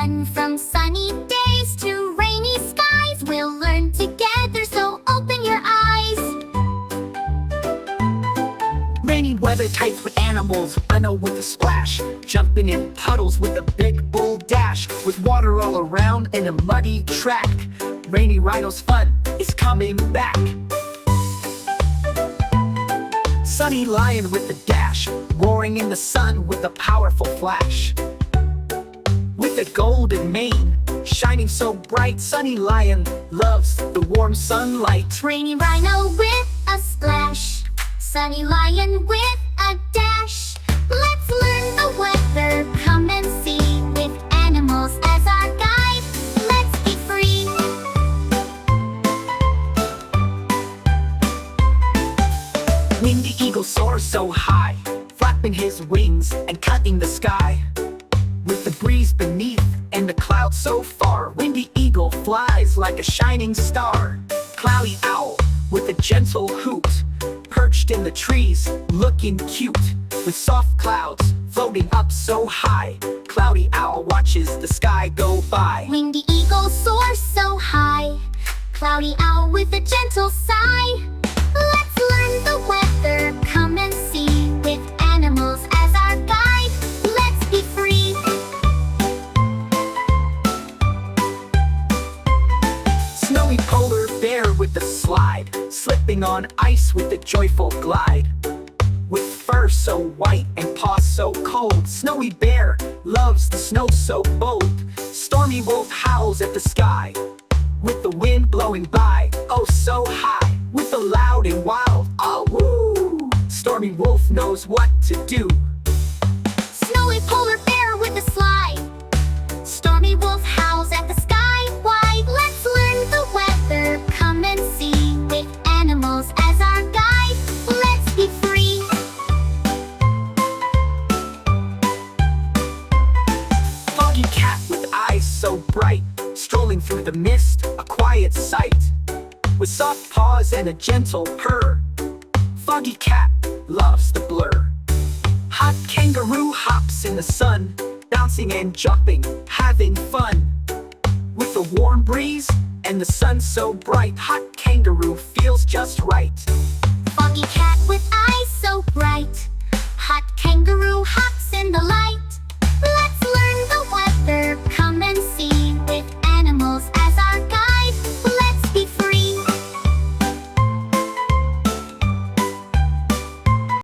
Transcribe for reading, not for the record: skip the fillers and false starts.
fun. From sunny days to rainy skies, we'll learn together, so open your eyes. Rainy weather types with animals, Reno with a splash, jumping in puddles with a big bull dash, with water all around in a muddy track. Rainy Rhino's fun is coming back. Sunny Lion with a dash, roaring in the sun with a powerful flash. With a golden mane, shining so bright, Sunny Lion loves the warm sunlight. Rainy Rhino with a splash, Sunny Lion with a dash. Let's learn the weather, come and see, with animals as our guide. Let's be free. Windy Eagle soars so high, flapping his wings and cutting the sky. With the breeze beneath and the clouds so far, Windy Eagle flies like a shining star. Cloudy Owl with a gentle hoot, perched in the trees, looking cute. With soft clouds floating up so high, Cloudy Owl watches the sky go by. Windy Eagle soars so high, Cloudy Owl with a gentle sigh. Let's learn the weather, come and see, with animals as our guide. Let's be free. Snowy polar bear with the slide, slipping on ice with a joyful glide. With fur so white and paws so cold, Snowy bear loves the snow so bold. Stormy wolf howls at the sky, with the wind blowing by, oh so high. With the loud and wild, ah woo, Stormy wolf knows what to do. Snowy polar bear with a slide, Stormy wolf howls at the sky wide. Let's learn the weather, come and see, with animals as our guide. Let's be free. Foggy cat with eyes so bright, strolling through the mist, a quiet sight. With soft paws and a gentle purr, Foggy cat loves the blur. Hot kangaroo hops in the sun, bouncing and jumping, having fun. With the warm breeze and the sun so bright, hot kangaroo feels just right. Foggy cat with eyes so bright, hot kangaroo hops in the light.